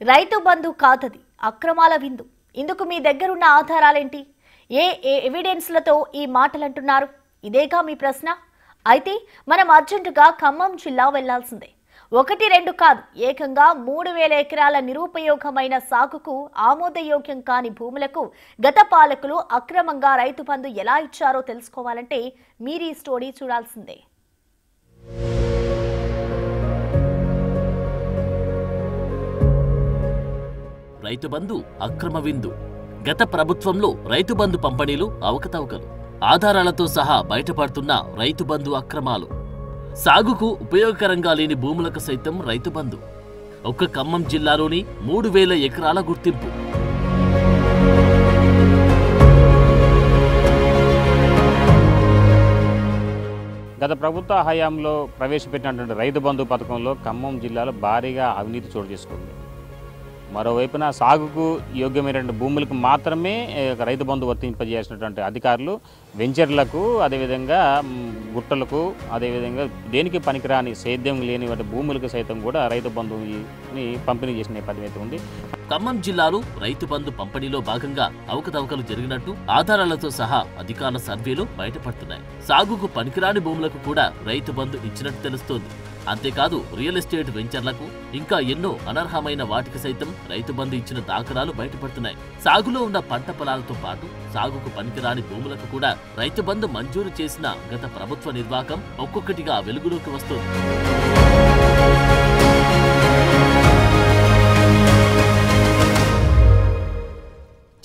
రైతు బంధు కాతది అక్రమాల విందు. ఇందుకు మీ దగ్గరున్న ఆధారాలేంటి? ఏ ఎవిడెన్స్లతో ఈ మాటలంటున్నారు? ఇదేగా మీ ప్రశ్న. అయితే మనం అర్జెంటుగా ఖమ్మం జిల్లా వెళ్లాల్సిందే. 1-2 కాదు, ఏకంగా 3000 ఎకరాల నిరుపయోగమైన సాగుకు ఆమోదయోగ్యం కాని భూములకు గత పాలకులు అక్రమంగా రైతు బంధు ఎలా ఇచ్చారో తెలుసుకోవాలంటే మీరు ఈ స్టోరీ చూడాల్సిందే. రైతు బంధు అక్రమ విందు. గత ప్రభుత్వంలో రైతు బంధు పంపిణీలు అవకతవకలు, ఆధారాలతో సహా బయటపడుతున్న రైతు బంధు అక్రమాలు. సాగుకు ఉపయోగకరంగా లేని భూములకు సైతం రైతు బంధు. ఒక్క ఖమ్మం జిల్లాలోని 3000 ఎకరాల గుర్తింపు. గత ప్రభుత్వ హయాంలో ప్రవేశపెట్టినటువంటి రైతు బంధు పథకంలో ఖమ్మం జిల్లాలో భారీగా అవినీతి చోటు చేసుకుంది. మరోవైపున సాగుకు యోగ్యమైనటువంటి భూములకు మాత్రమే రైతు బంధు వర్తింపజేసినటువంటి అధికారులు వెంచర్లకు, అదేవిధంగా గుట్టలకు, అదేవిధంగా దేనికి పనికిరాని సేద్యం లేని భూములకు సైతం కూడా రైతు బంధుని పంపిణీ చేసిన నేపథ్యం అయితే ఉంది. ఖమ్మం జిల్లాలో రైతు బంధు పంపిణీలో భాగంగా అవకతవకలు జరిగినట్టు ఆధారాలతో సహా అధికారుల సర్వేలు బయటపడుతున్నాయి. సాగుకు పనికిరాని భూములకు కూడా రైతు బంధు ఇచ్చినట్టు తెలుస్తోంది. అంతేకాదు, రియల్ ఎస్టేట్ వెంచర్లకు, ఇంకా ఎన్నో అనర్హమైన వాటికి సైతం రైతు బంధు ఇచ్చిన దాఖలాలు బయటపడుతున్నాయి. సాగులో ఉన్న పంట పొలాలతో పాటు సాగుకు పనికిరాని భూములకు కూడా రైతు బంధు మంజూరు చేసిన గత ప్రభుత్వ నిర్వాహకం ఒక్కొక్కటిగా వెలుగులోకి వస్తోంది.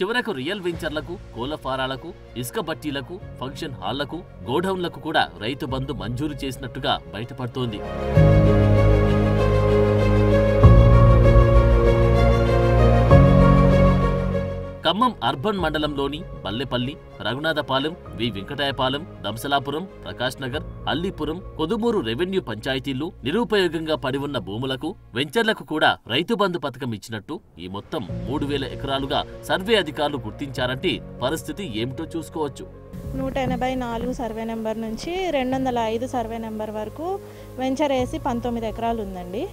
చివరకు రియల్ వెంచర్లకు, కోళ్ల ఫారాలకు, ఇసుక బట్టీలకు, ఫంక్షన్ హాళ్లకు, గోడౌన్లకు కూడా రైతు బంధు మంజూరు చేసినట్టుగా బయటపడుతోంది. ఖమ్మం అర్బన్ మండలంలోని పల్లెపల్లి, రఘునాథపాలెం, వి వెంకటాయపాలెం, దంసలాపురం, ప్రకాష్ నగర్, అల్లీపురం, కొదుమూరు రెవెన్యూ పంచాయతీల్లో నిరుపయోగంగా పడి ఉన్న భూములకు, వెంచర్లకు కూడా రైతు బంధు పథకం ఇచ్చినట్టు ఈ మొత్తం 3000 ఎకరాలుగా సర్వే అధికారులు గుర్తించారంటే పరిస్థితి ఏమిటో చూసుకోవచ్చు. 184 సర్వే నెంబర్ నుంచి 205 సర్వే నెంబర్ వరకు వెంచర్ వేసి 19 ఎకరాలు ఉందండి.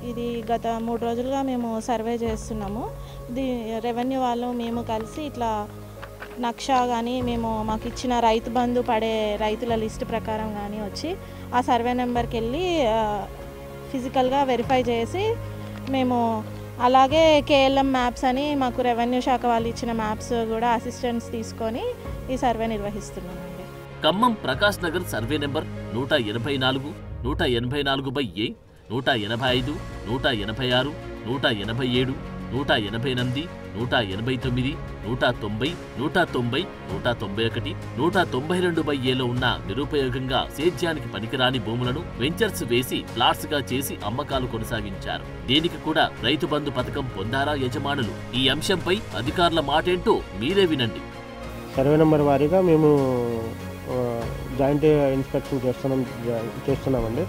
ఇది గత 3 రోజులుగా మేము సర్వే చేస్తున్నాము. రెవెన్యూ వాళ్ళు మేము కలిసి ఇట్లా నక్షా కానీ మాకు ఇచ్చిన రైతు బంధు పడే రైతుల లిస్ట్ ప్రకారం కానీ వచ్చి ఆ సర్వే నెంబర్కి వెళ్ళి ఫిజికల్గా వెరిఫై చేసి మేము అలాగే కేఎల్ఎం మ్యాప్స్ అని మాకు రెవెన్యూ శాఖ వాళ్ళు ఇచ్చిన మ్యాప్స్ కూడా అసిస్టెంట్స్ తీసుకొని ఈ సర్వే నిర్వహిస్తున్నామండి. Khammam Prakash Nagar survey number 184, 184/A, 185, 186, 187, 188, 189, 190, 190, 191, 192/Aలో ఉన్న నిరుపయోగంగా సేద్యానికి పనికిరాని భూములను వెంచర్స్ వేసి ప్లాట్స్ గా చేసి అమ్మకాలు కొనసాగించారు. దీనికి కూడా రైతు బంధు పథకం పొందారా యజమానులు? ఈ అంశంపై అధికారుల మాటేంటో మీరే వినండి. సర్వే నెంబర్ వారీగా మేము జాయింట్ ఇన్స్పెక్షన్ చేస్తున్నామండి.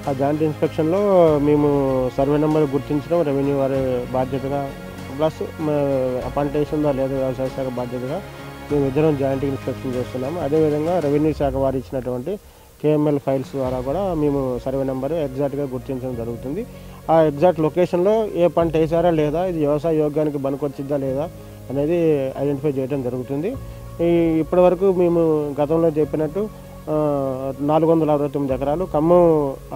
ఆ జాయింట్ ఇన్స్పెక్షన్లో మేము సర్వే నెంబర్ గుర్తించడం రెవెన్యూ వారి బాధ్యతగా, ప్లస్ అపాయింటేషన్ లేదా వ్యవసాయ శాఖ బాధ్యతగా మేము ఇద్దరం జాయింట్ ఇన్స్పెక్షన్ చేస్తున్నాము. అదేవిధంగా రెవెన్యూ శాఖ వారు ఇచ్చినటువంటి కేఎంఎల్ ఫైల్స్ ద్వారా కూడా మేము సర్వే నెంబర్ ఎగ్జాక్ట్గా గుర్తించడం జరుగుతుంది. ఆ ఎగ్జాక్ట్ లొకేషన్లో ఏ పంట వేసారా లేదా, ఇది వ్యవసాయ యోగ్యానికి పనికొచ్చిద్దా లేదా అనేది ఐడెంటిఫై చేయడం జరుగుతుంది. ఇప్పటి వరకు మేము గతంలో చెప్పినట్టు 469 ఎకరాలు ఖమ్మం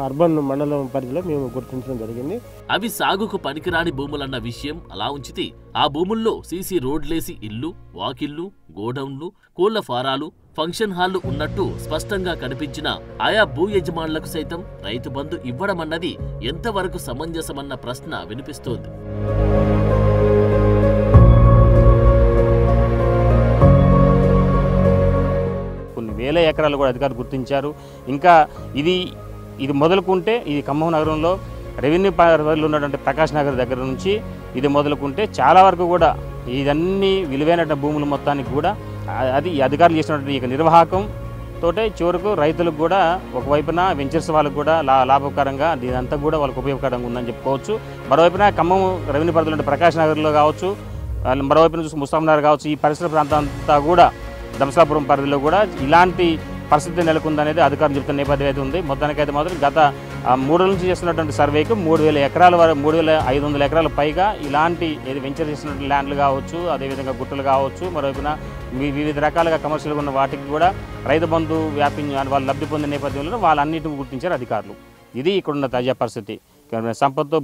అర్బన్ మండలం పరిధిలో మేము గుర్తించడం జరిగింది. అవి సాగుకు పనికిరాని భూములన్న విషయం అలా ఉంచితే, ఆ భూముల్లో సీసీ రోడ్లేసి ఇల్లు, వాకిళ్లు, గోడౌన్లు, కోళ్ల ఫారాలు, ఫంక్షన్ హాళ్లు ఉన్నట్టు స్పష్టంగా కనిపించిన ఆయా భూ యజమానులకు సైతం రైతు బంధు ఇవ్వడమన్నది ఎంతవరకు సమంజసమన్న ప్రశ్న వినిపిస్తోంది. వేల ఎకరాలు కూడా అధికారులు గుర్తించారు. ఇంకా ఇది మొదలుకుంటే ఇది ఖమ్మం నగరంలో రెవెన్యూ పరిధిలో ఉన్నటువంటి ప్రకాష్ నగర్ దగ్గర నుంచి ఇది మొదలుకుంటే చాలా వరకు కూడా ఇదన్నీ విలువైన భూముల మొత్తానికి కూడా అది ఈ అధికారులు చేసినటువంటి ఇక నిర్వాహకం తోటే చివరకు రైతులకు కూడా ఒకవైపున వెంచర్స్ వాళ్ళకు కూడా లాభకరంగా దీనంతా కూడా వాళ్ళకు ఉపయోగకరంగా ఉందని చెప్పుకోవచ్చు. మరోవైపున ఖమ్మం రెవెన్యూ పరిధిలో ఉండే ప్రకాష్ నగర్లో కావచ్చు, మరోవైపున చూసి ముస్తాం నగర్ కావచ్చు, ఈ పరిసర ప్రాంతం అంతా కూడా దంసలాపురం పరిధిలో కూడా ఇలాంటి పరిస్థితి నెలకొందనేది అధికారులు చెప్తున్న నేపథ్యం అయితే ఉంది. మొత్తానికైతే మాత్రం గత ఆ 3 రోజుల నుంచి చేస్తున్నటువంటి సర్వేకి 3,000 ఎకరాల వరకు 3,500 ఎకరాల పైగా ఇలాంటి ఏది వెంచర్ చేసినటువంటి ల్యాండ్లు కావచ్చు, అదేవిధంగా గుట్టలు కావచ్చు, మరోవైపున వివిధ రకాలుగా కమర్షియల్గా ఉన్న వాటికి కూడా రైతు బంధు వాళ్ళు లబ్ధి పొందిన నేపథ్యంలో వాళ్ళన్నిటిని గుర్తించారు అధికారులు. ఇది ఇక్కడున్న తాజా పరిస్థితి. సంపత్తో